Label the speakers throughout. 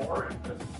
Speaker 1: more and just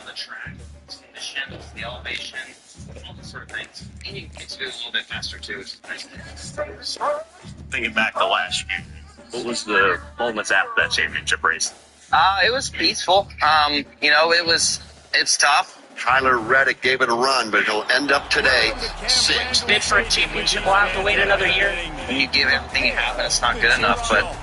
Speaker 1: The track, the conditions, the elevation, all those sort of things. And you get to do it a little bit faster too, which is nice.
Speaker 2: Thinking back to last year, what was the moments after that championship race?
Speaker 1: It was peaceful. It's tough.
Speaker 3: Tyler Reddick gave it a run, but he'll end up today sixth.
Speaker 1: Bid for a championship, we'll have to wait another year. When you give everything you have and it's not good enough, but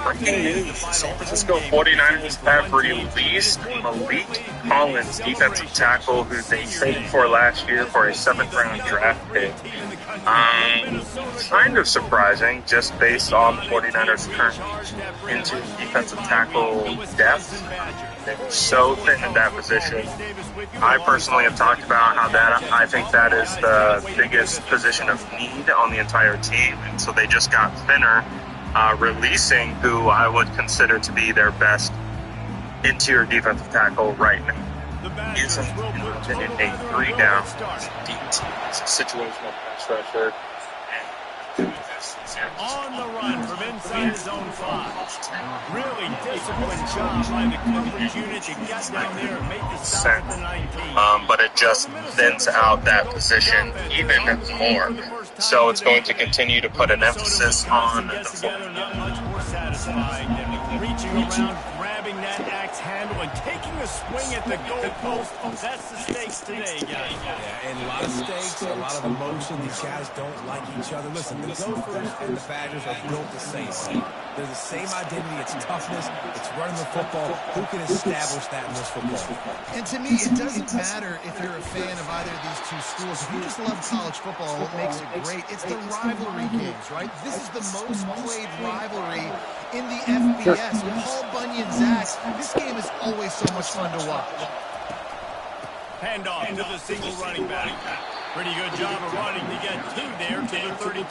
Speaker 4: Breaking news, San Francisco 49ers have released Malik Collins, defensive tackle, who they traded for last year for a 7th-round draft pick. Kind of surprising, just based on the 49ers' current into defensive tackle depth. They're so thin in that position. I personally have talked about how I think that is the biggest position of need on the entire team, and so they just got thinner. Releasing who I would consider to be their best interior defensive tackle right now. He is in a 3-down DT. It's a situational pass rusher.
Speaker 5: On the run from inside his own 5. Really disciplined job by the coverage unit to get down there and make the stop at the 19.
Speaker 4: But it just thins out that position even more. So it's going to continue to put an emphasis on the
Speaker 5: much more satisfied than reaching around, grabbing that axe handle, and taking a swing at the goalpost. That's the stakes today, guys.
Speaker 6: Yeah, and a lot of stakes, a lot of emotion. These guys don't like each other. Listen, the Gophers and the Badgers are built the same way. They're the same identity. It's toughness. It's running the football. Who can establish that in this football?
Speaker 7: And to me, it doesn't matter if you're a fan of either of these two schools. If you just love college football, what makes it great, it's the rivalry games, right? This is the most played rivalry in the FBS. Paul Bunyan-Zax, this game is always so much fun to watch.
Speaker 5: Handoff to the single running back. Pretty good job of running to get 2 there to the 32.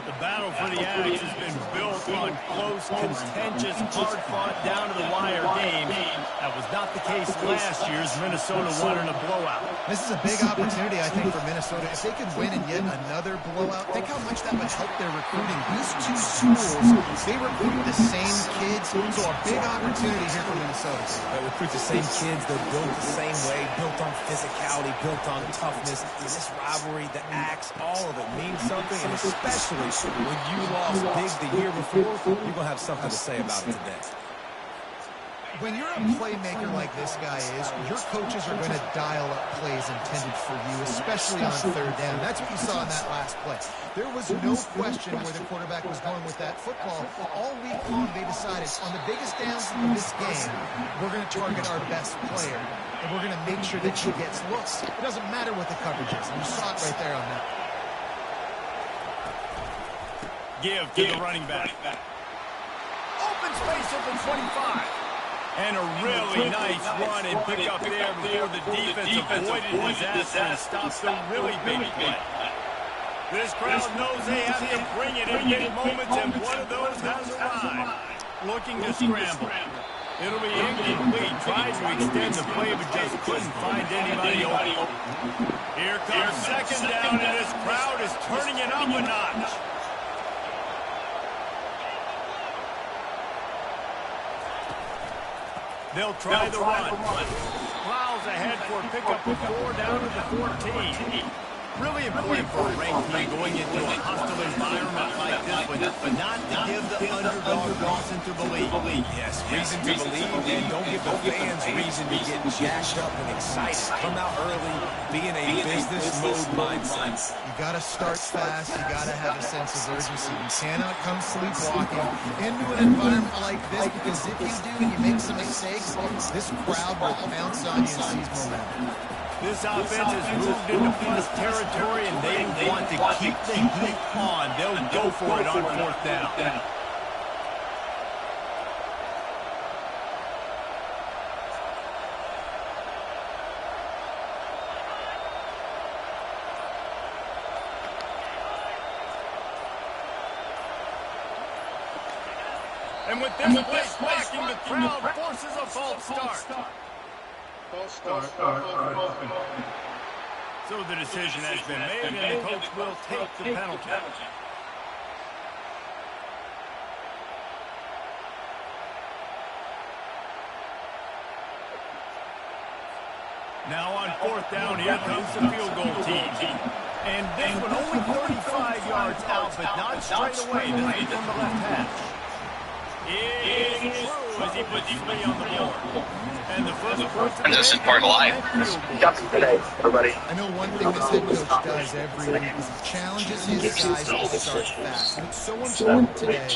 Speaker 5: The battle for the Aggies has been built on close, contentious, hard-fought, down-to-the-wire games. That was not the case last year's Minnesota won in a blowout.
Speaker 7: This is a big opportunity, I think, for Minnesota. If they could win in yet another blowout, think how much that would help their recruiting. These two schools, they recruit the same kids, so a big opportunity here for Minnesota.
Speaker 6: They recruit the same kids. They're built the same way, built on physicality, built on toughness. This rivalry, the axe, all of it means something, and especially when you lost big the year before, you're going to have something to say about it today.
Speaker 7: When you're a playmaker like this guy is, your coaches are going to dial up plays intended for you, especially on 3rd down. That's what you saw in that last play. There was no question where the quarterback was going with that football. All week long, they decided on the biggest downs of this game, we're going to target our best player, and we're going to make sure that she gets looks. It doesn't matter what the coverage is, and you saw it right there on that.
Speaker 5: give to the running back. Open space at the 25. And a really nice run and pick up there before the defense avoided disaster and stopped the really big play. This crowd knows they have to bring it in big moments, and one of those has arrived. Looking to scramble. It'll be incomplete. Tried to extend the play, but just couldn't find anybody open. Here comes second down, and this crowd is turning it up a notch. They'll try the run. Plows ahead for a pickup of 4 down to the 14. Really important for a ranked team going into a hostile environment like this one, but not to give the underdog reason to believe.
Speaker 6: Yes, reason to believe, and don't give the fans reason to get jacked up and excited. Come out early, be in a business mode mindset.
Speaker 7: You got to start fast. You got to have a sense of urgency. You cannot come sleepwalking into an environment like this, because if you do and you make some mistakes, this crowd will pounce on you and seize momentum.
Speaker 5: This offense has moved into plus territory, and they want to keep the heat on. They'll go for it on 4th down. And with this play smacking, the crowd forces a false start. So the decision has been made, and the coach will take the penalty. Now on 4th down, here comes the field goal team. And this one only 35 yards out, but not straight away. This is from the left hash. It's true as he puts 3 on the board. And the
Speaker 1: this is part of life.
Speaker 3: Today, everybody.
Speaker 7: I know one thing this head coach does every week is he challenges his guys to start fast. And it's so important today,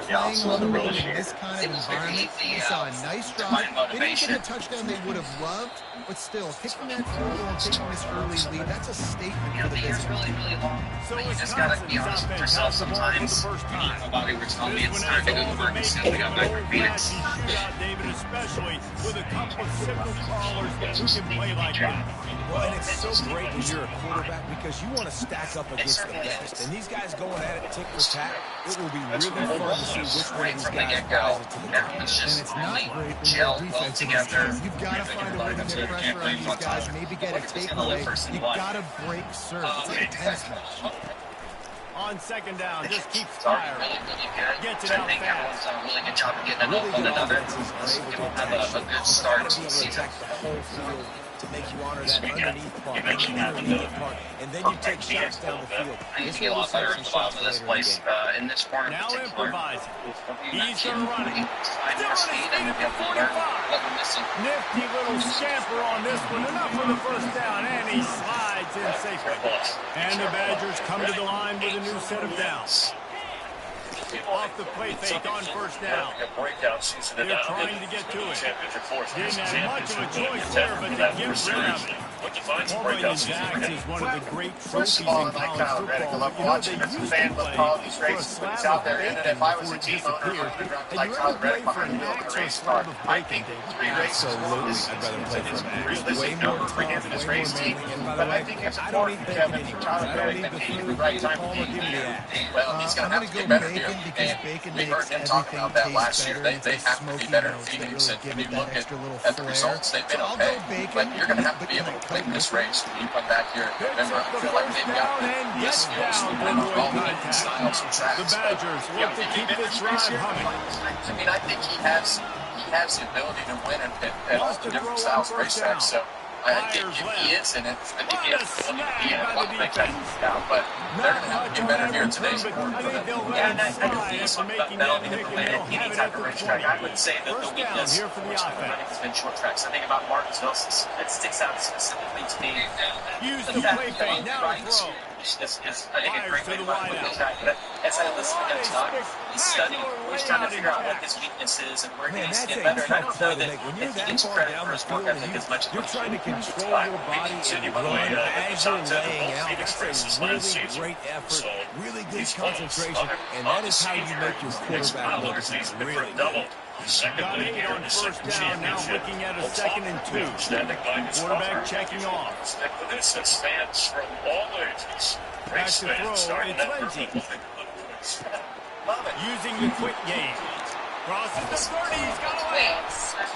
Speaker 7: playing on the road in this kind of environment. We saw a nice drive. They didn't get the touchdown they would have loved, but still, kicking that field goal and taking this early lead, that's a statement for the
Speaker 1: It's really, really long. So you just got to be honest with yourself sometimes. Nobody were telling me it's time to go to work instead we got back from Phoenix.
Speaker 5: David, especially with a couple of signal crawlers who can play like that.
Speaker 6: Well, and it's so great when you're a quarterback because you want to stack up against the best. And these guys going at it tick for tack, it will be really fun to see which one of these guys rises to the top.
Speaker 1: And it's
Speaker 7: not great when your defense is together. You've got to find a way to get pressure on these guys, maybe get a takeaway. You've got to break serve. It's an intense match.
Speaker 5: On 2nd down, just keeps firing.
Speaker 1: Really, really good.
Speaker 5: Gets it
Speaker 1: I
Speaker 5: out
Speaker 1: think everyone's
Speaker 5: fast.
Speaker 1: done a really good job of getting it one another. Give them have a good start to the season.
Speaker 6: To make you honor that underneath part, intermediate part, and then you take shots down the field.
Speaker 1: I need to get a lot better at the bottom of this place, in this corner in
Speaker 5: Now
Speaker 1: particular.
Speaker 5: improvising. He's going to run it.
Speaker 1: Find more speed and be able to learn what we're missing.
Speaker 5: Nifty little scamper on this one. Enough for the 1st down, and he slides in safely. And the Badgers come to the line with a new set of downs. Off the play fake on 1st down. They're trying to get to it. Didn't have much of a choice there, but they get rid of it. Formerly in Zax is one of the great trophies in college football.
Speaker 4: I love watching as a fan of all these races. When it's out there in it, if I was a team owner, I would rather like Tyler Reddick behind the wheel of the race car. I think 3 races
Speaker 6: I'd rather play for a
Speaker 4: realistic number for him and his race team. But I think it's important for Kevin for Tyler Reddick that he at the right time of the year. Well, he's going to have to get better here. And we heard him talk about that last year. They have to be better in Phoenix. And when you look at the results, they've been okay. But you're going to have to be able to win this race when you come back here in November. I feel like they've got the skills and all the styles and tracks.
Speaker 5: The Badgers want to keep this drive humming.
Speaker 4: I mean, I think he has the ability to win at all the different styles of racetracks. So if he is in it, I think he has the ability to be in it. We'll make that down. But they're going to have to get better here in today's sport.
Speaker 1: Yeah, and I can feel something about Bellamy to play at any type of racetrack. I would say that the weakness for running has been short tracks. I think about Martinsville, it sticks out specifically to me.
Speaker 5: Use
Speaker 1: The
Speaker 5: the
Speaker 1: fact
Speaker 5: play
Speaker 1: that
Speaker 5: fake. Now
Speaker 1: right
Speaker 5: throw.
Speaker 1: is I think a great way to run with this guy. But as I listen to him talk, he's studying. He's trying to figure out what his weakness is and where he needs to get better. And I don't know that he gets credit for his work ethic as much as what he
Speaker 6: control your body and run as you're laying out. That's a really great effort, really good concentration, and that is how you make your quarterback look really good.
Speaker 5: Got 8 on first down, now looking at a 2nd and 2. Quarterback checking off. Back to throw, it's Lindsey. Using the quick game. Crosses the 30, he's got away.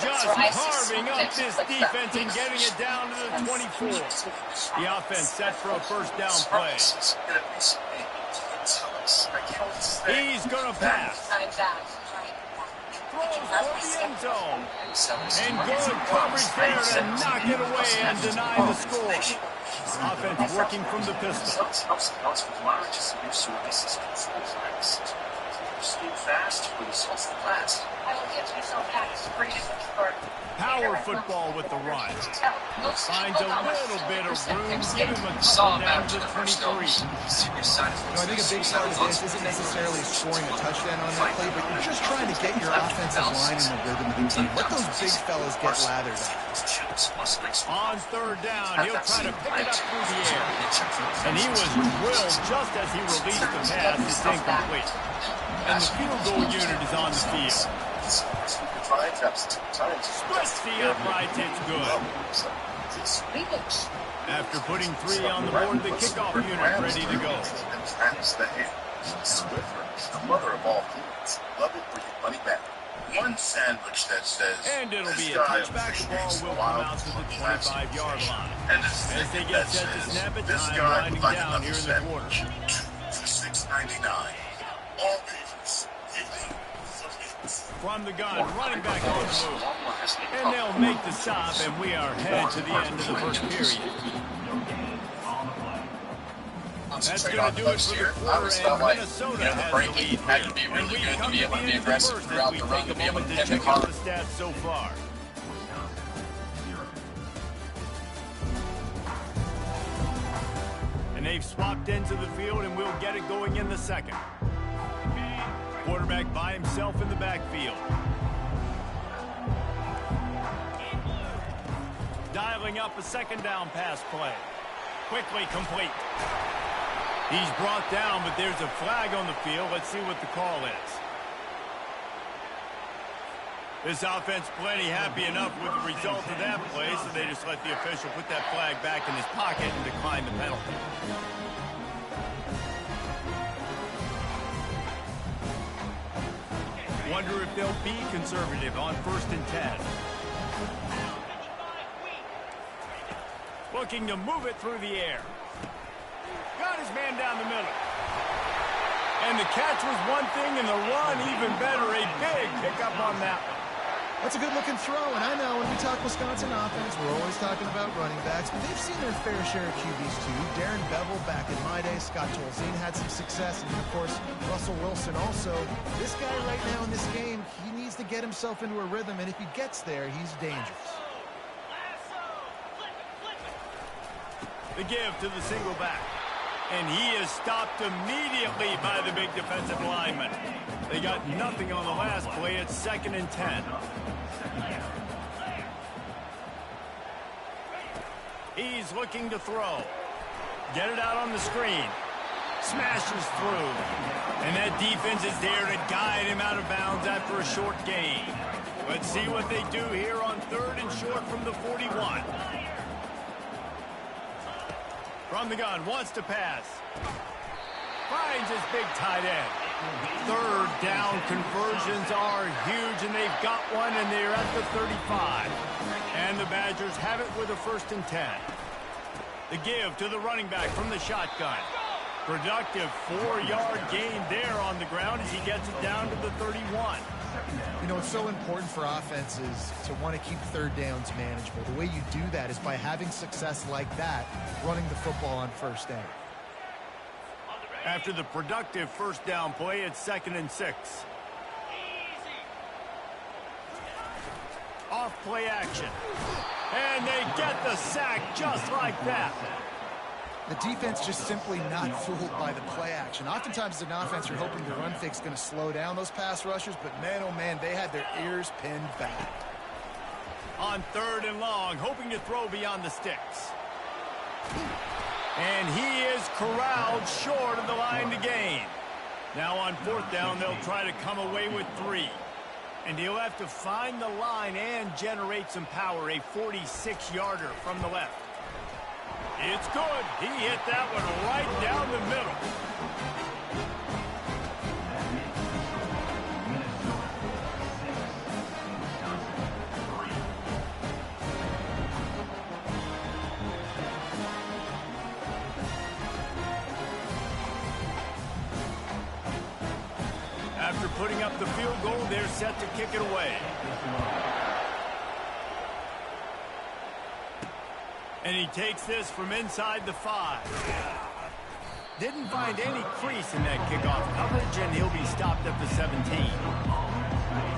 Speaker 5: Just carving up this defense and getting it down to the 24. The offense set for a first down play. He's going to pass. Throws for the end zone. And good coverage there to knock it away and deny the score. Offense working from the pistol. Power football with the run. Finds a little bit of room. Give him a couple down to the 23.
Speaker 7: I think a big part of this isn't necessarily scoring a touchdown on that play, but you're just trying to get your offensive line in the rhythm of the team. Let those big fellas get lathered out.
Speaker 5: On third down, he'll try to pick it up through the air. And he was drilled just as he released the pass. It's incomplete. And the field goal unit is on the field. Splits the uprights, it's good. After putting 3 on the board, the kickoff unit ready to go.
Speaker 8: The mother of all foods. Love it for your money back. One sandwich that says,
Speaker 5: and it'll be a touchback. The ball will come out to the 25-yard line. As they get set to snap it, time winding down here in the quarter.
Speaker 8: $6.99. All pages.
Speaker 5: From the gun, running back on the move. And they'll make the stop, and we are headed to the end of the first period. That's going to do it for the quarter, and Minnesota has the lead here. And we come to the end of the first as we take a moment to check out the stats so far. And they've swapped ends of the field, and we'll get it going in the second. Quarterback by himself in the backfield. Dialing up a second down pass play. Quickly complete. He's brought down, but there's a flag on the field. Let's see what the call is. This offense plenty happy enough with the result of that play, so they just let the official put that flag back in his pocket and decline the penalty. Wonder if they'll be conservative on 1st and 10. Looking to move it through the air. Got his man down the middle. And the catch was one thing, and the run even better. A big pickup on that one.
Speaker 7: That's a good-looking throw, and I know when we talk Wisconsin offense, we're always talking about running backs, but they've seen their fair share of QBs too. Darren Bevel back in my day, Scott Tolzien had some success, and of course, Russell Wilson also. This guy right now in this game, he needs to get himself into a rhythm, and if he gets there, he's dangerous.
Speaker 5: The give to the single back. And he is stopped immediately by the big defensive lineman. They got nothing on the last play. It's 2nd and 10. He's looking to throw. Get it out on the screen. Smashes through. And that defense is there to guide him out of bounds after a short gain. Let's see what they do here on 3rd and short from the 41. From the gun, wants to pass. Finds his big tight end. 3rd down conversions are huge, and they've got one, and they're at the 35. And the Badgers have it with a 1st and 10. The give to the running back from the shotgun. Productive 4-yard gain there on the ground as he gets it down to the 31.
Speaker 7: You know, it's so important for offenses to want to keep 3rd downs manageable. The way you do that is by having success like that, running the football on 1st down.
Speaker 5: After the productive 1st down play, it's 2nd and 6. Off play action. And they get the sack just like that.
Speaker 7: The defense just simply not fooled by the play action. Oftentimes as an offense, you're hoping the run fake's going to slow down those pass rushers, but man, oh man, they had their ears pinned back.
Speaker 5: On 3rd and long, hoping to throw beyond the sticks. And he is corralled short of the line to gain. Now on 4th down, they'll try to come away with 3. And he'll have to find the line and generate some power, a 46-yarder from the left. It's good. He hit that one right down the middle. After putting up the field goal, they're set to kick it away. And he takes this from inside the 5. Didn't find any crease in that kickoff coverage, and he'll be stopped at the 17.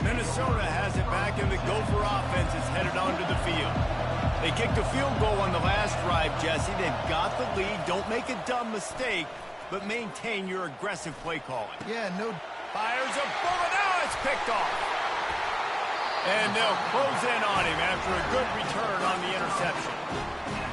Speaker 5: Minnesota has it back, and the Gopher offense is headed onto the field. They kicked a field goal on the last drive, Jesse. They've got the lead. Don't make a dumb mistake, but maintain your aggressive play calling.
Speaker 7: Yeah, no.
Speaker 5: Fires a bullet. Now it's picked off. And they'll close in on him after a good return on the interception.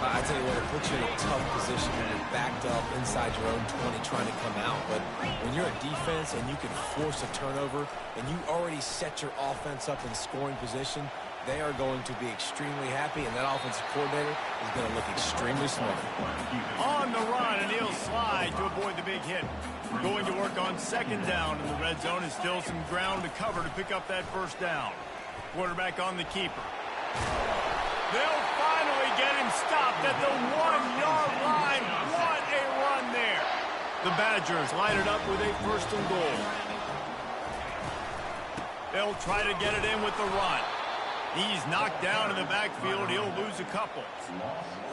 Speaker 6: I tell you what, it puts you in a tough position when you're backed up inside your own 20 trying to come out. But when you're a defense and you can force a turnover and you already set your offense up in scoring position, they are going to be extremely happy, and that offensive coordinator is going to look extremely smart.
Speaker 5: On the run, and he'll slide to avoid the big hit. Going to work on 2nd down, and the red zone is still some ground to cover to pick up that 1st down. Quarterback on the keeper. They'll finally get him stopped at the 1-yard line. What a run there. The Badgers line it up with a 1st and goal. They'll try to get it in with the run. He's knocked down in the backfield. He'll lose a couple.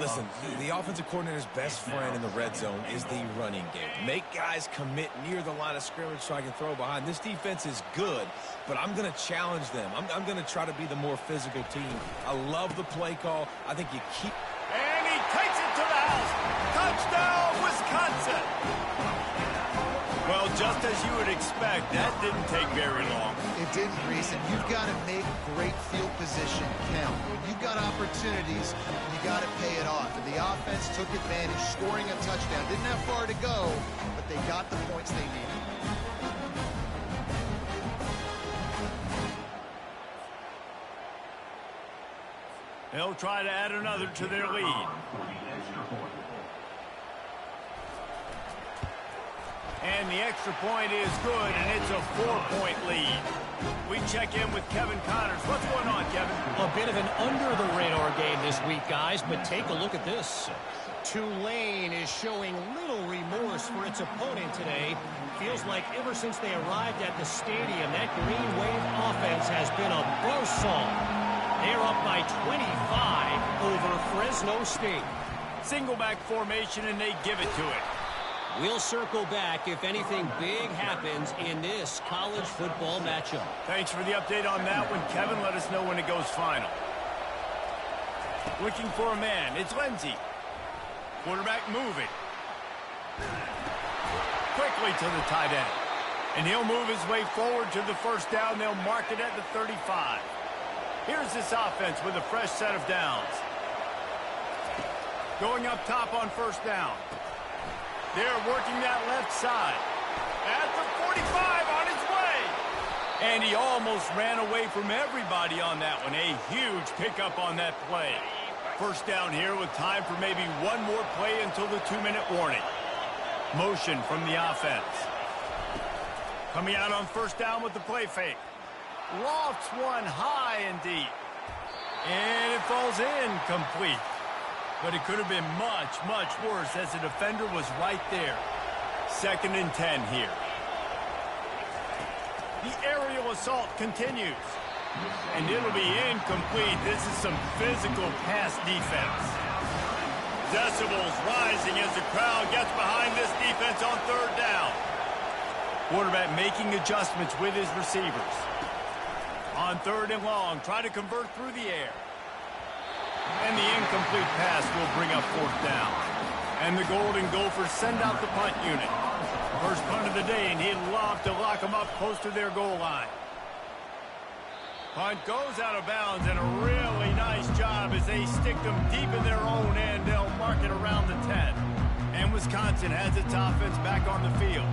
Speaker 6: Listen, the offensive coordinator's best friend in the red zone is the running game. Make guys commit near the line of scrimmage so I can throw behind. This defense is good, but I'm going to challenge them. I'm going to try to be the more physical team. I love the play call. I think you keep...
Speaker 5: And he takes it to the house. Touchdown, Wisconsin. Well, just as you would expect, that didn't take very long.
Speaker 7: It didn't, Reese, and you've got to make great field position count. When you've got opportunities, you got to pay it off. And the offense took advantage, scoring a touchdown. Didn't have far to go, but they got the points they needed.
Speaker 5: They'll try to add another to their lead. And the extra point is good, and it's a 4-point lead. We check in with Kevin Connors. What's going on, Kevin?
Speaker 9: A bit of an under-the-radar game this week, guys, but take a look at this. Tulane is showing little remorse for its opponent today. Feels like ever since they arrived at the stadium, that Green Wave offense has been a buzzsaw. They're up by 25 over Fresno State.
Speaker 5: Single-back formation, and they give it to it.
Speaker 9: We'll circle back if anything big happens in this college football matchup.
Speaker 5: Thanks for the update on that one, Kevin. Let us know when it goes final. Looking for a man. It's Lindsey. Quarterback moving. Quickly to the tight end. And he'll move his way forward to the 1st down. They'll mark it at the 35. Here's this offense with a fresh set of downs. Going up top on 1st down. They're working that left side. At the 45 on his way. And he almost ran away from everybody on that one. A huge pickup on that play. 1st down here with time for maybe one more play until the 2-minute warning. Motion from the offense. Coming out on 1st down with the play fake. Lofts one high and deep. And it falls in complete. But it could have been much, much worse as the defender was right there. 2nd and 10 here. The aerial assault continues. And it'll be incomplete. This is some physical pass defense. Decibels rising as the crowd gets behind this defense on 3rd down. Quarterback making adjustments with his receivers. On 3rd and long, try to convert through the air. And the incomplete pass will bring up 4th down. And the Golden Gophers send out the punt unit. First punt of the day, and he'd love to lock them up close to their goal line. Punt goes out of bounds, and a really nice job as they stick them deep in their own end. They'll mark it around the 10. And Wisconsin has its offense back on the field.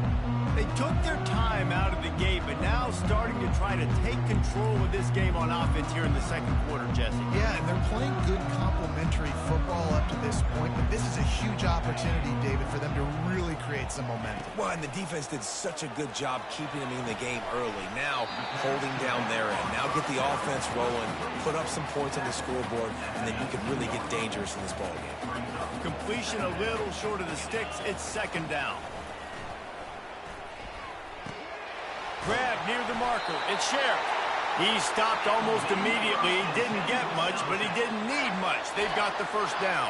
Speaker 5: They took their time out of the gate, but now starting to try to take control of this game on offense here in the second quarter, Jesse.
Speaker 7: Yeah, and they're playing good complementary football up to this point, but this is a huge opportunity, David, for them to really create some momentum.
Speaker 6: Well, and the defense did such a good job keeping them in the game early. Now, holding down their end. Now get the offense rolling, put up some points on the scoreboard, and then you can really get dangerous in this ballgame.
Speaker 5: Completion a little short of the sticks. It's second down. Grab near the marker. It's Sheriff. He stopped almost immediately. He didn't get much, but he didn't need much. They've got the first down.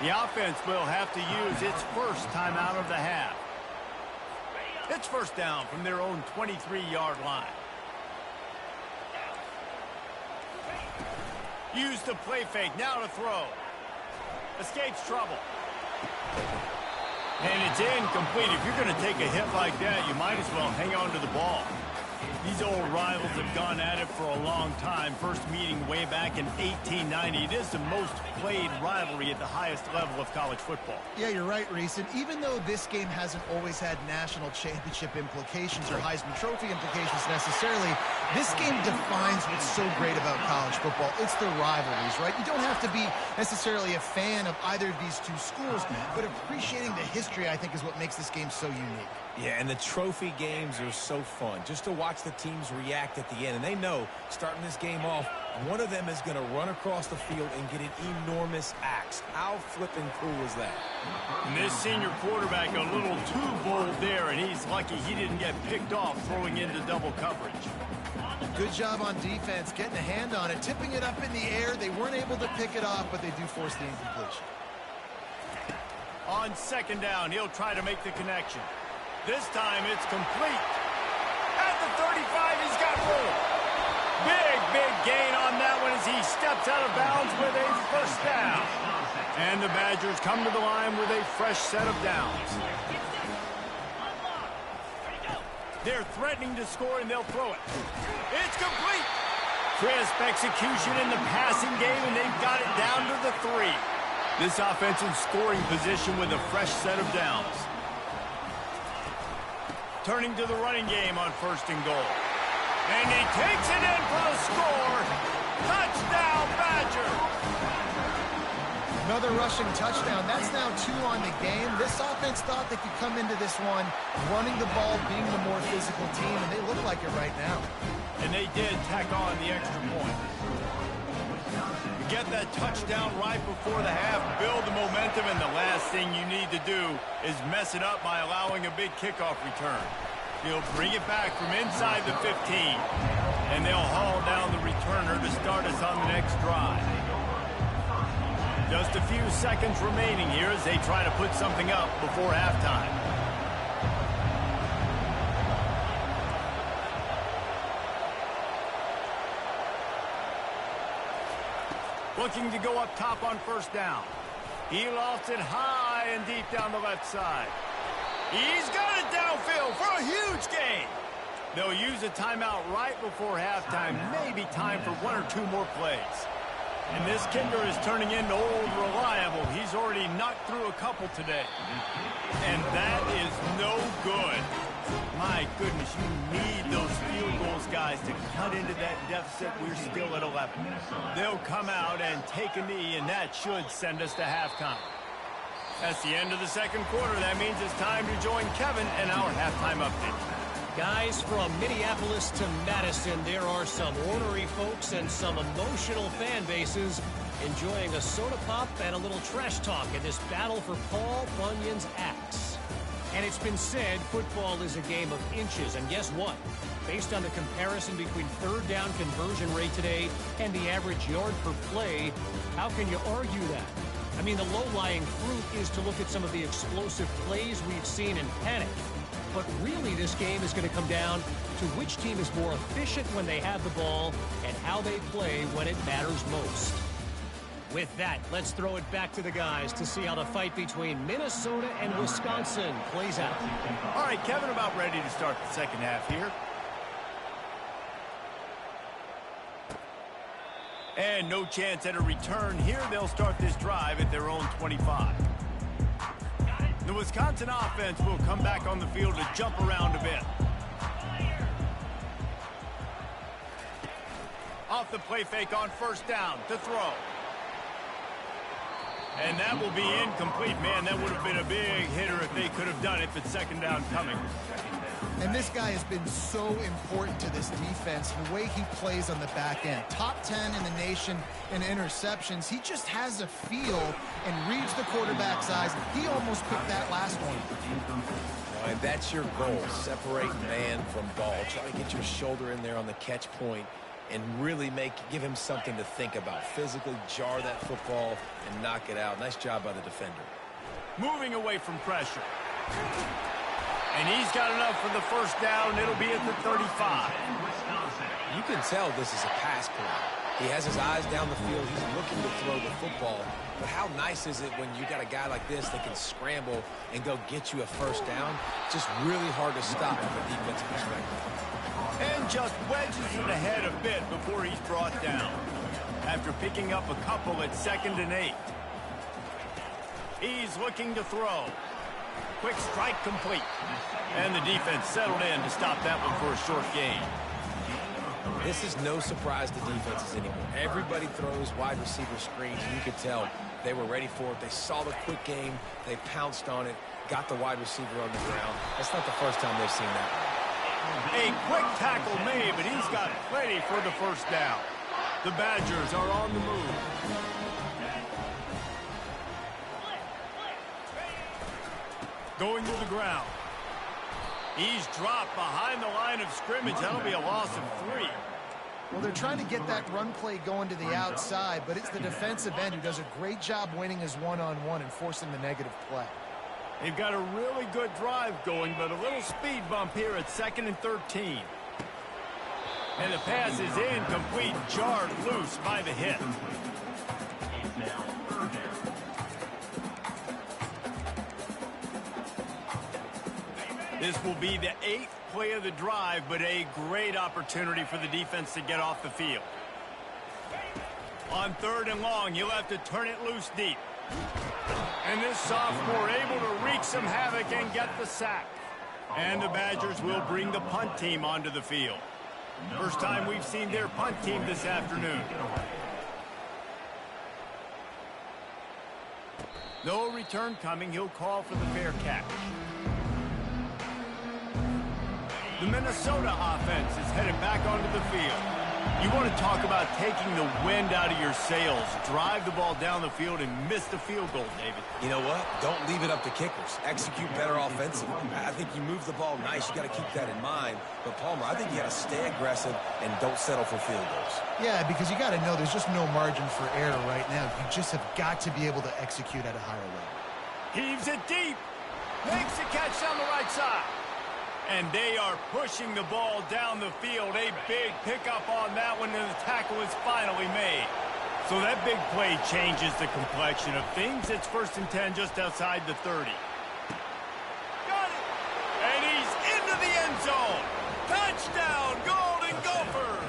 Speaker 5: The offense will have to use its first timeout of the half. It's first down from their own 23-yard line. Use the play fake. Now to throw. Escapes trouble. And it's incomplete. If you're going to take a hit like that, you might as well hang on to the ball. These old rivals have gone at it for a long time. First meeting way back in 1890. It is the most played rivalry at the highest level of college football.
Speaker 7: Yeah, you're right, Reese. And even though this game hasn't always had national championship implications or Heisman Trophy implications necessarily, this game defines what's so great about college football. It's the rivalries, right? You don't have to be necessarily a fan of either of these two schools, but appreciating the history, I think, is what makes this game so unique.
Speaker 6: Yeah, and the trophy games are so fun, just to watch the teams react at the end. And they know, starting this game off, one of them is going to run across the field and get an enormous axe. How flipping cool is that?
Speaker 5: And this senior quarterback a little too bold there, and he's lucky he didn't get picked off throwing into double coverage.
Speaker 7: Good job on defense, getting a hand on it, tipping it up in the air. They weren't able to pick it off, but they do force the incompletion.
Speaker 5: On second down, he'll try to make the connection. This time it's complete. At the 35, he's got room. Big gain on that one as he steps out of bounds with a first down. And the Badgers come to the line with a fresh set of downs. They're threatening to score, and they'll throw it. It's complete. Crisp execution in the passing game, and they've got it down to the 3. This offensive scoring position with a fresh set of downs. Turning to the running game on first and goal. And he takes it in for the score. Touchdown, Badger.
Speaker 7: Another rushing touchdown. That's now 2 on the game. This offense thought they could come into this one running the ball, being the more physical team, and they look like it right now.
Speaker 5: And they did tack on the extra point. Get that touchdown right before the half, build the momentum, and the last thing you need to do is mess it up by allowing a big kickoff return. He'll bring it back from inside the 15, and they'll haul down the returner to start us on the next drive. Just a few seconds remaining here as they try to put something up before halftime. Looking to go up top on first down. He lofts it high and deep down the left side. He's got it downfield for a huge gain. They'll use a timeout right before halftime. Maybe time for 1 or 2 more plays. And this kicker is turning into old reliable. He's already knocked through a couple today. And that is no good. My goodness, you need those field goals, guys, to cut into that deficit. We're still at 11. They'll come out and take a knee, and that should send us to halftime. That's the end of the second quarter. That means it's time to join Kevin in our halftime update.
Speaker 9: Guys, from Minneapolis to Madison, there are some ornery folks and some emotional fan bases enjoying a soda pop and a little trash talk in this battle for Paul Bunyan's axe. And it's been said football is a game of inches, and guess what? Based on the comparison between third down conversion rate today and the average yard per play, how can you argue that? I mean, the low-lying fruit is to look at some of the explosive plays we've seen in panic. But really, this game is going to come down to which team is more efficient when they have the ball and how they play when it matters most. With that, let's throw it back to the guys to see how the fight between Minnesota and Wisconsin plays out.
Speaker 5: All right, Kevin, about ready to start the second half here. And no chance at a return here. They'll start this drive at their own 25. The Wisconsin offense will come back on the field to jump around a bit. Off the play fake on first down to throw. And that will be incomplete. Man, that would have been a big hitter if they could have done it, but second down coming.
Speaker 7: And this guy has been so important to this defense, the way he plays on the back end. Top 10 in the nation in interceptions. He just has a feel and reads the quarterback's eyes. He almost picked that last one.
Speaker 6: And that's your goal, separate man from ball. Try to get your shoulder in there on the catch point and really give him something to think about. Physically jar that football and knock it out. Nice job by the defender.
Speaker 5: Moving away from pressure. And he's got enough for the first down. It'll be at the 35.
Speaker 6: You can tell this is a pass play. He has his eyes down the field. He's looking to throw the football. But how nice is it when you got a guy like this that can scramble and go get you a first down? Just really hard to stop from a defensive perspective.
Speaker 5: And just wedges it ahead a bit before he's brought down. After picking up a couple at 2nd and 8. He's looking to throw. Quick strike complete. And the defense settled in to stop that one for a short gain.
Speaker 6: This is no surprise to defenses anymore. Everybody throws wide receiver screens, and you could tell they were ready for it. They saw the quick game. They pounced on it, got the wide receiver on the ground. That's not the first time they've seen that.
Speaker 5: A quick tackle made, but he's got plenty for the first down. The Badgers are on the move. Going to the ground. He's dropped behind the line of scrimmage. That'll be a loss of 3.
Speaker 7: Well, they're trying to get that run play going to the outside, but it's the defensive end who does a great job winning his one-on-one and forcing the negative play.
Speaker 5: They've got a really good drive going, but a little speed bump here at 2nd and 13. And the pass is incomplete, jarred loose by the hit. This will be the 8th play of the drive, but a great opportunity for the defense to get off the field. On 3rd and long, he'll have to turn it loose deep. And this sophomore able to wreak some havoc and get the sack. And the Badgers will bring the punt team onto the field. First time we've seen their punt team this afternoon. No return coming. He'll call for the fair catch. The Minnesota offense is headed back onto the field. You want to talk about taking the wind out of your sails. Drive the ball down the field and miss the field goal, David.
Speaker 6: You know what? Don't leave it up to kickers. Execute better offensively. I think you move the ball nice. You got to keep that in mind. But, Palmer, I think you got to stay aggressive and don't settle for field goals.
Speaker 7: Yeah, because you got to know there's just no margin for error right now. You just have got to be able to execute at a higher level.
Speaker 5: Heaves it deep. Makes the catch down the right side. And they are pushing the ball down the field. A big pickup on that one, and the tackle is finally made. So that big play changes the complexion of things. It's 1st and 10 just outside the 30. Got it! And he's into the end zone. Touchdown, Golden Gophers!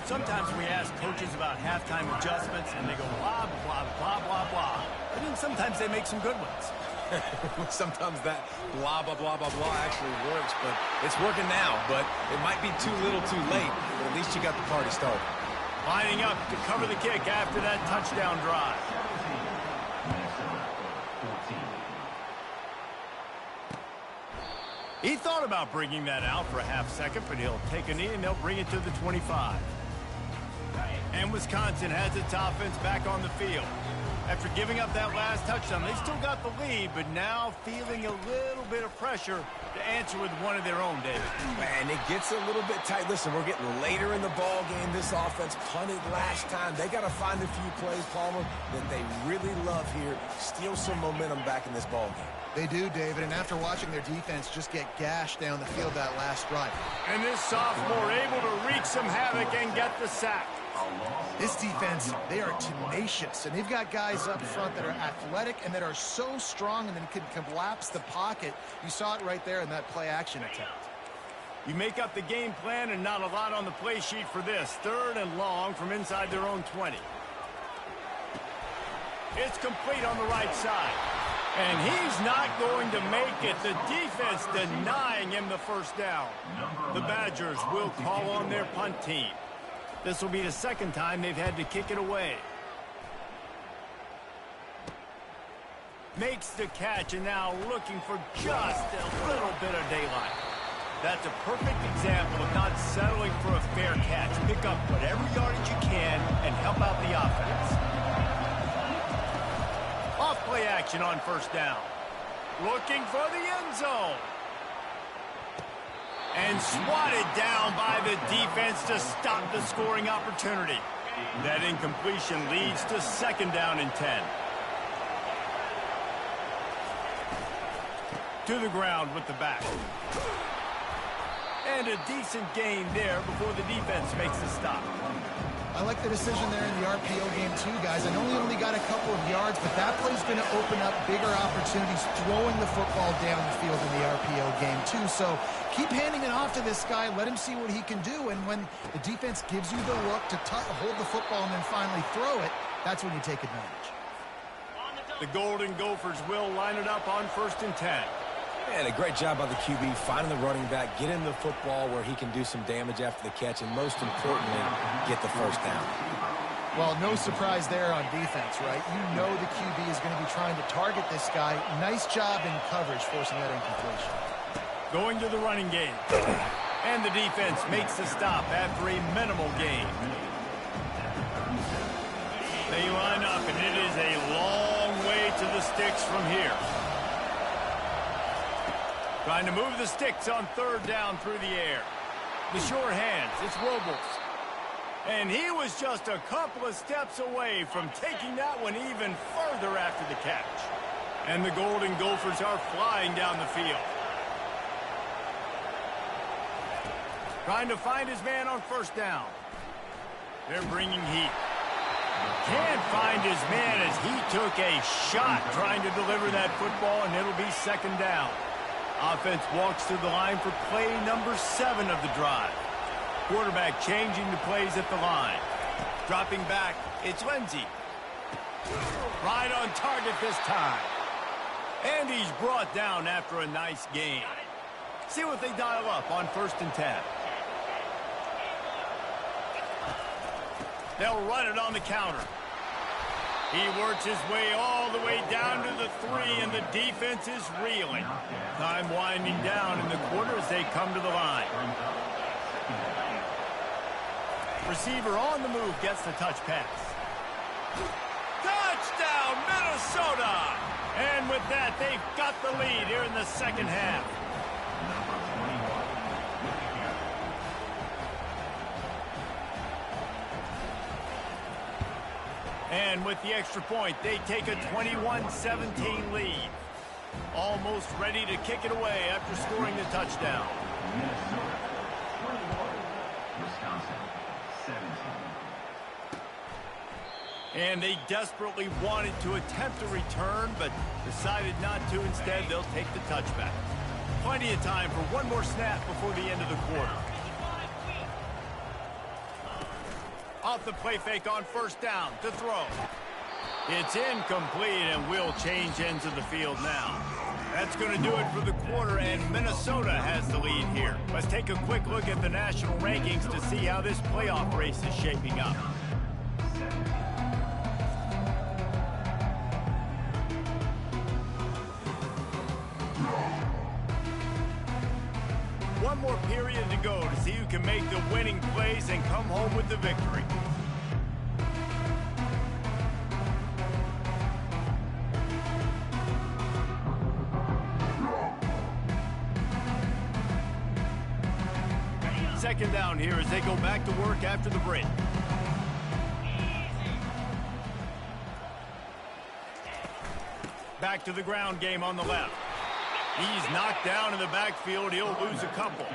Speaker 5: Sometimes we ask coaches about halftime adjustments, and they go blah, blah, blah, blah, blah. But then sometimes they make some good ones.
Speaker 6: Sometimes that blah, blah, blah, blah, blah actually works, but it's working now. But it might be too little too late, but at least you got the party started.
Speaker 5: Lining up to cover the kick after that touchdown drive. He thought about bringing that out for a half second, but he'll take a knee and they'll bring it to the 25. And Wisconsin has its offense back on the field. After giving up that last touchdown, they still got the lead, but now feeling a little bit of pressure to answer with one of their own, David.
Speaker 6: Man, it gets a little bit tight. Listen, we're getting later in the ball game. This offense punted last time. They got to find a few plays, Palmer, that they really love here. Steal some momentum back in this ball game.
Speaker 7: They do, David, and after watching their defense just get gashed down the field that last drive.
Speaker 5: And this sophomore able to wreak some havoc and get the sack.
Speaker 7: This defense, they are tenacious, and they've got guys up front that are athletic and that are so strong and then can collapse the pocket. You saw it right there in that play-action attempt.
Speaker 5: You make up the game plan and not a lot on the play sheet for this. 3rd and long from inside their own 20. It's complete on the right side. And he's not going to make it. The defense denying him the first down. The Badgers will call on their punt team. This will be the 2nd time they've had to kick it away. Makes the catch and now looking for just a little bit of daylight. That's a perfect example of not settling for a fair catch. Pick up whatever yardage you can and help out the offense. Off play action on 1st down. Looking for the end zone. And swatted down by the defense to stop the scoring opportunity. That incompletion leads to 2nd down and 10. To the ground with the back. And a decent gain there before the defense makes the stop.
Speaker 7: I like the decision there in the RPO game too, guys. I know he only got a couple of yards, but that play's going to open up bigger opportunities throwing the football down the field in the RPO game too. So keep handing it off to this guy. Let him see what he can do. And when the defense gives you the look to hold the football and then finally throw it, that's when you take advantage.
Speaker 5: The Golden Gophers will line it up on 1st and 10.
Speaker 6: And a great job by the QB, finding the running back, get him the football where he can do some damage after the catch, and most importantly, get the 1st down.
Speaker 7: Well, no surprise there on defense, right? You know the QB is going to be trying to target this guy. Nice job in coverage, forcing that incompletion.
Speaker 5: Going to the running game. And the defense makes the stop after a minimal gain. They line up, and it is a long way to the sticks from here. Trying to move the sticks on 3rd down through the air. The short hands, it's Robles. And he was just a couple of steps away from taking that one even further after the catch. And the Golden Gophers are flying down the field. Trying to find his man on 1st down. They're bringing heat. Can't find his man as he took a shot trying to deliver that football, and it'll be 2nd down. Offense walks to the line for play number 7 of the drive. Quarterback changing the plays at the line. Dropping back, it's Lindsey. Right on target this time. And he's brought down after a nice gain. See what they dial up on 1st and 10. They'll run it on the counter. He works his way all the way down to the 3, and the defense is reeling. Time winding down in the quarter as they come to the line. Receiver on the move gets the touch pass. Touchdown, Minnesota! And with that, they've got the lead here in the 2nd half. And with the extra point, they take a 21-17 lead. Almost ready to kick it away after scoring the touchdown. And they desperately wanted to attempt a return, but decided not to. Instead, they'll take the touchback. Plenty of time for one more snap before the end of the quarter. Off the play fake on 1st down to throw. It's incomplete, and will change ends of the field now. That's going to do it for the quarter, and Minnesota has the lead here. Let's take a quick look at the national rankings to see how this playoff race is shaping up. One more period to go to see who can make the winning plays and come home with the victory. Second down here as they go back to work after the break. Back to the ground game on the left. He's knocked down in the backfield. He'll lose a couple.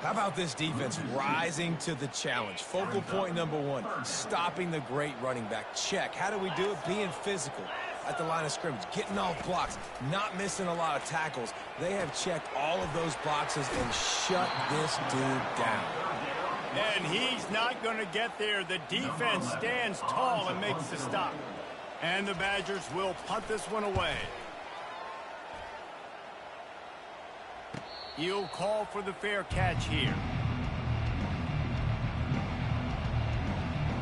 Speaker 6: How about this defense rising to the challenge? Focal point number 1, stopping the great running back. Check. How do we do it? Being physical. at the line of scrimmage, getting off blocks, not missing a lot of tackles. They have checked all of those boxes and shut this dude down.
Speaker 5: And he's not going to get there. The defense stands tall and makes the stop. And the Badgers will punt this one away. He'll call for the fair catch here.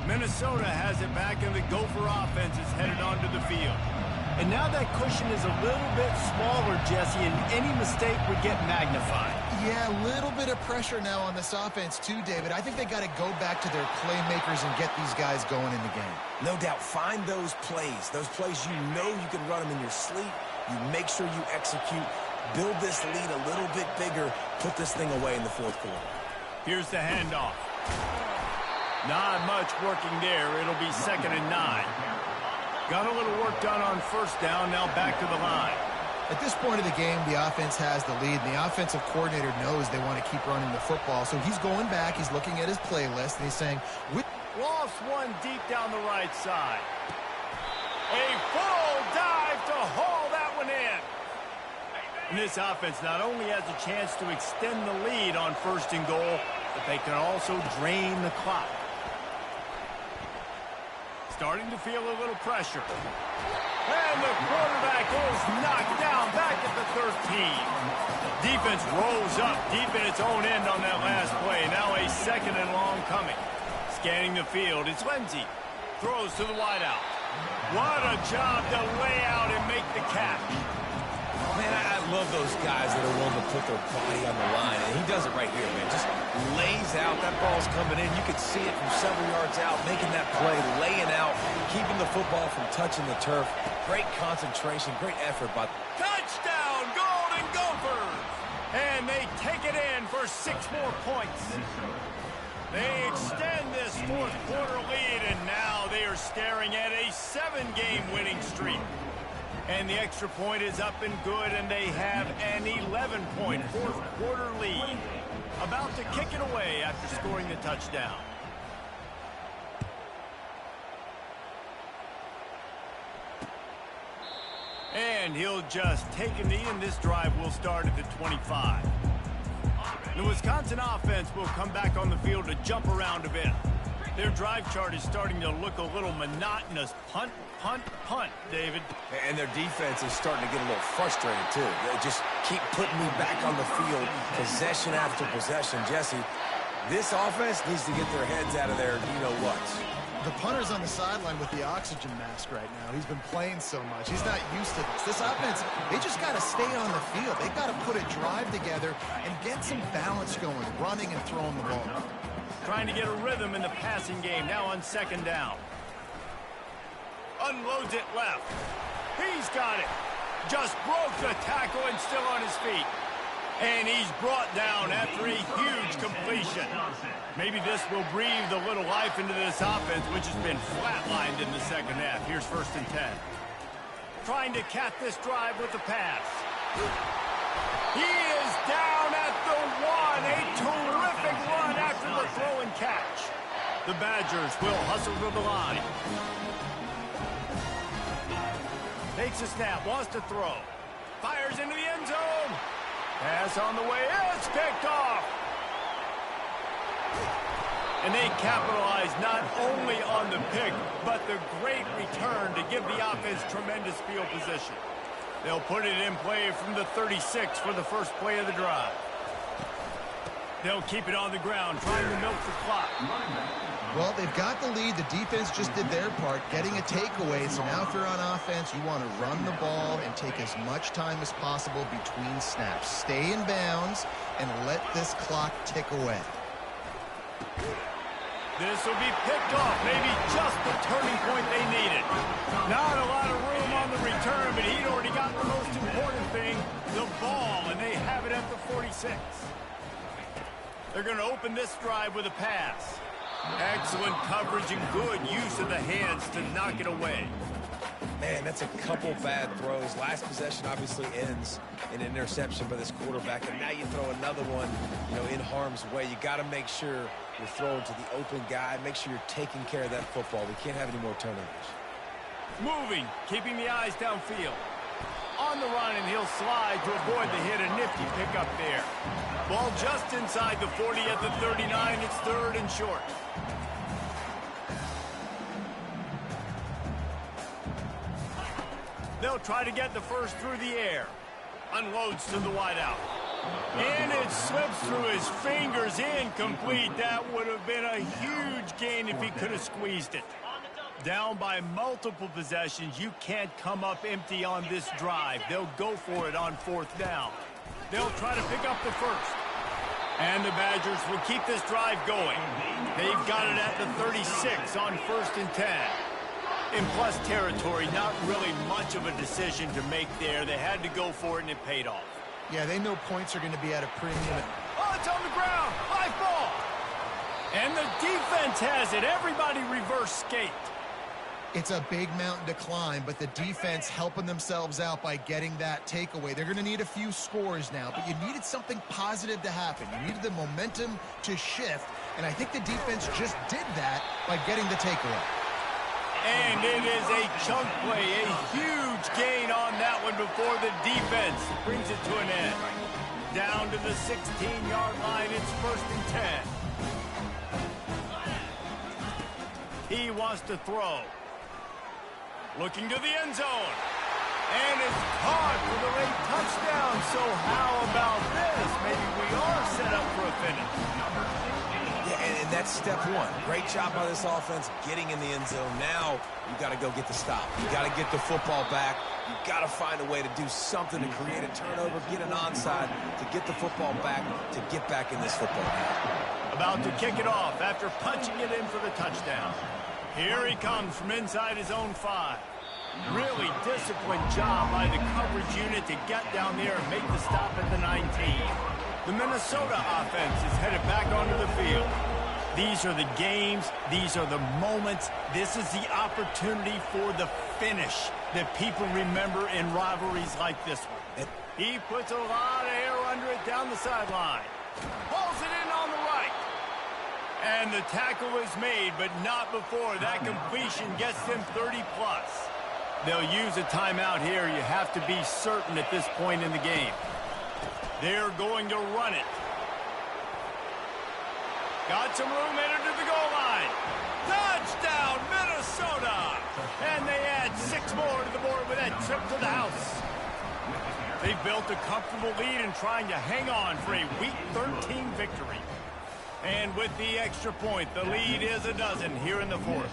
Speaker 5: Minnesota has it back, and the Gopher offense is headed onto the field. And now that cushion is a little bit smaller, Jesse, and any mistake would get magnified.
Speaker 7: Yeah, a little bit of pressure now on this offense too, David. I think they got to go back to their playmakers and get these guys going in the game.
Speaker 6: No doubt. Find those plays you know you can run them in your sleep. You make sure you execute. Build this lead a little bit bigger. Put this thing away in the fourth quarter.
Speaker 5: Here's the handoff. Not much working there. It'll be 2nd and 9. Got a little work done on first down. Now back to the line.
Speaker 7: At this point of the game, the offense has the lead, and the offensive coordinator knows they want to keep running the football. So he's going back. He's looking at his playlist, and he's saying,
Speaker 5: lost one deep down the right side. A full dive to haul that one in. And this offense not only has a chance to extend the lead on 1st and goal, but they can also drain the clock. Starting to feel a little pressure. And the quarterback is knocked down back at the 13. Defense rolls up deep in its own end on that last play. Now a 2nd and long coming. Scanning the field, it's Lindsey. Throws to the wideout. What a job to lay out and make the catch.
Speaker 6: Man, I love those guys that are willing to put their body on the line, and he does it right here, man. Just lays out. That ball's coming in. You can see it from several yards out, making that play, laying out, keeping the football from touching the turf. Great concentration, great effort by...
Speaker 5: Touchdown, Golden Gophers! And they take it in for 6 more points. They extend this fourth quarter lead, and now they are staring at a 7-game winning streak. And the extra point is up and good, and they have an 11-point fourth quarter lead. About to kick it away after scoring the touchdown. And he'll just take a knee, and this drive will start at the 25. The Wisconsin offense will come back on the field to jump around a bit. Their drive chart is starting to look a little monotonous. Punt, punt, punt, David.
Speaker 6: And their defense is starting to get a little frustrated, too. They just keep putting me back on the field, possession after possession. Jesse, this offense needs to get their heads out of their you-know-what.
Speaker 7: The punter's on the sideline with the oxygen mask right now. He's been playing so much. He's not used to this. This offense, they just got to stay on the field. They got to put a drive together and get some balance going, running and throwing the ball.
Speaker 5: Trying to get a rhythm in the passing game, now on 2nd down. Unloads it left. He's got it. Just broke the tackle and still on his feet. And he's brought down after a huge completion. Maybe this will breathe a little life into this offense, which has been flatlined in the 2nd half. Here's 1st and 10. Trying to cap this drive with the pass. He is down at the 1. A terrific run after the throw and catch. The Badgers will hustle to the line. Takes a snap, wants to throw. Fires into the end zone. Pass on the way, it's picked off. And they capitalize not only on the pick, but the great return to give the offense tremendous field position. They'll put it in play from the 36 for the first play of the drive. They'll keep it on the ground, trying to milk the clock.
Speaker 7: Well, they've got the lead. The defense just did their part, getting a takeaway. So now if you're on offense, you want to run the ball and take as much time as possible between snaps. Stay in bounds and let this clock tick away.
Speaker 5: This will be picked off, maybe just the turning point they needed. Not a lot of room on the return, but he'd already got the most important thing, the ball, and they have it at the 46. They're going to open this drive with a pass. Excellent coverage and good use of the hands to knock it away.
Speaker 6: Man, that's a couple bad throws. Last possession obviously ends in an interception by this quarterback, and now you throw another one, in harm's way. You got to make sure you're throwing to the open guy. Make sure you're taking care of that football. We can't have any more turnovers.
Speaker 5: Moving, keeping the eyes downfield. On the run, and he'll slide to avoid the hit. A nifty pickup there. Ball just inside the 40 at the 39. It's 3rd and short. They'll try to get the first through the air. Unloads to the wideout. And it slips through his fingers. Incomplete. That would have been a huge gain if he could have squeezed it. Down by multiple possessions, you can't come up empty on this drive. They'll go for it on 4th down. They'll try to pick up the first. And the Badgers will keep this drive going. They've got it at the 36 on 1st and 10. In plus territory, not really much of a decision to make there. They had to go for it, and it paid off.
Speaker 7: Yeah, they know points are going to be at a premium.
Speaker 5: Oh, it's on the ground. High ball. And the defense has it. Everybody reverse skate.
Speaker 7: It's a big mountain to climb, but the defense helping themselves out by getting that takeaway. They're going to need a few scores now, but you needed something positive to happen. You needed the momentum to shift, and I think the defense just did that by getting the takeaway.
Speaker 5: And it is a chunk play, a huge gain on that one before the defense brings it to an end. Down to the 16-yard line, it's 1st and 10. He wants to throw. Looking to the end zone. And it's caught for the late touchdown. So how about this? Maybe we are set up for a finish.
Speaker 6: Yeah, and that's step one. Great job by this offense getting in the end zone. Now you got to go get the stop. You got to get the football back. You got to find a way to do something to create a turnover, get an onside, to get the football back, to get back in this football game.
Speaker 5: About to kick it off after punching it in for the touchdown. Here he comes from inside his own 5. Really disciplined job by the coverage unit to get down there and make the stop at the 19. The Minnesota offense is headed back onto the field. These are the games. These are the moments. This is the opportunity for the finish that people remember in rivalries like this one. He puts a lot of air under it down the sideline. Pulls it in on the right. And the tackle is made, but not before that completion gets them 30-plus. They'll use a timeout here. You have to be certain at this point in the game. They're going to run it. Got some room headed to the goal line. Touchdown, Minnesota! And they add 6 more to the board with that trip to the house. They've built a comfortable lead and trying to hang on for a Week 13 victory. And with the extra point, the lead is a dozen here in the 4th.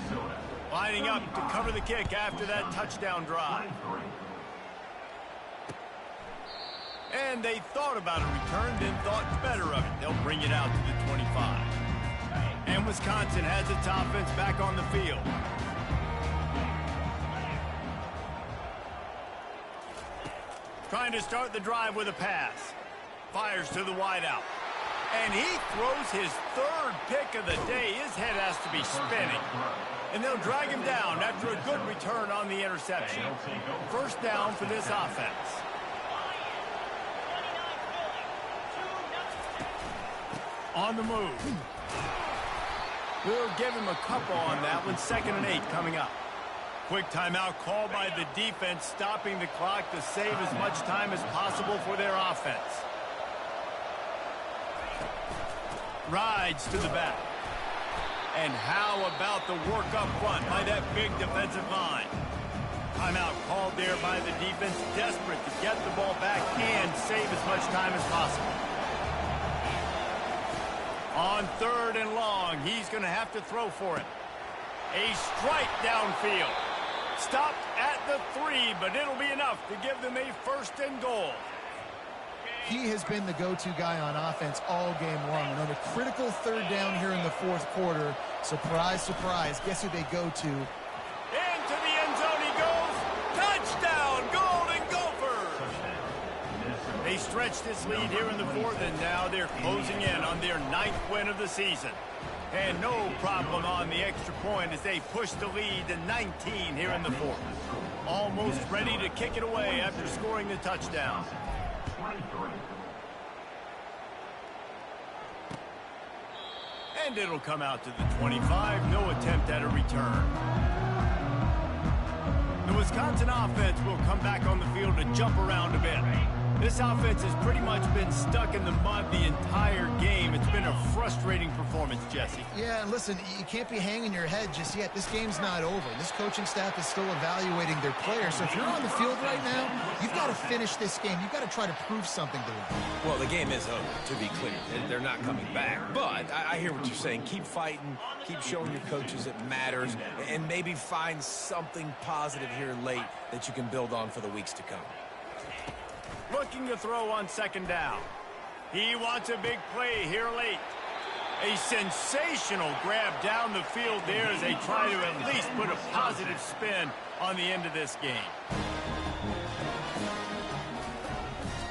Speaker 5: Lining up to cover the kick after that touchdown drive. And they thought about a return, then thought better of it. They'll bring it out to the 25. And Wisconsin has its offense back on the field. Trying to start the drive with a pass. Fires to the wideout. And he throws his 3rd pick of the day. His head has to be spinning. And they'll drag him down after a good return on the interception. 1st down for this offense. On the move. We'll give him a couple on that one. 2nd and 8 coming up. Quick timeout called by the defense, stopping the clock to save as much time as possible for their offense. Rides to the back. And how about the work up front by that big defensive line? Timeout called there by the defense, desperate to get the ball back and save as much time as possible. On 3rd and long, he's going to have to throw for it. A strike downfield. Stopped at the 3, but it'll be enough to give them a 1st and goal.
Speaker 7: He has been the go-to guy on offense all game long. And on a critical 3rd down here in the 4th quarter, surprise, surprise, guess who they go to?
Speaker 5: Into the end zone he goes. Touchdown, Golden Gophers! They stretch this lead here in the 4th, and now they're closing in on their 9th win of the season. And no problem on the extra point as they push the lead to 19 here in the 4th. Almost ready to kick it away after scoring the touchdown. And it'll come out to the 25. No attempt at a return. The Wisconsin offense will come back on the field to jump around a bit. This offense has pretty much been stuck in the mud the entire game. It's been a frustrating performance, Jesse.
Speaker 7: Yeah, and listen, you can't be hanging your head just yet. This game's not over. This coaching staff is still evaluating their players. So if you're on the field right now, you've got to finish this game. You've got to try to prove something to them.
Speaker 6: Well, the game is over, to be clear. They're not coming back. But I hear what you're saying. Keep fighting. Keep showing your coaches it matters. And maybe find something positive here late that you can build on for the weeks to come.
Speaker 5: Looking to throw on second down. He wants a big play here late. A sensational grab down the field there as they try to at least put a positive spin on the end of this game.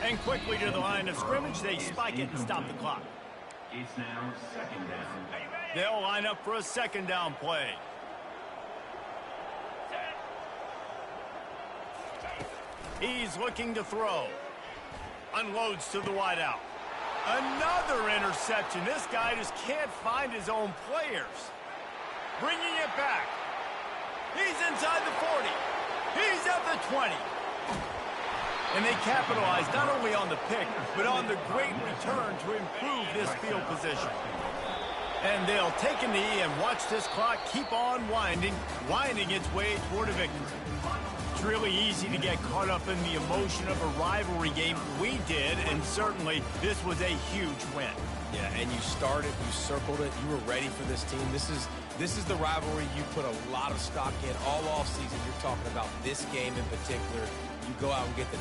Speaker 5: And quickly to the line of scrimmage, they spike it and stop the clock.
Speaker 1: It's now second down.
Speaker 5: They'll line up for a second down play. He's looking to throw. Unloads to the wideout. Another interception. This guy just can't find his own players. Bringing it back. He's inside the 40. He's at the 20. And they capitalize not only on the pick, but on the great return to improve this field position. And they'll take a knee and watch this clock keep on winding its way toward a victory. It's really easy to get caught up in the emotion of a rivalry game. We did, and certainly this was a huge win.
Speaker 6: Yeah, and you started, you circled it, you were ready for this team. This is the rivalry you put a lot of stock in all offseason. You're talking about this game in particular. You go out and get the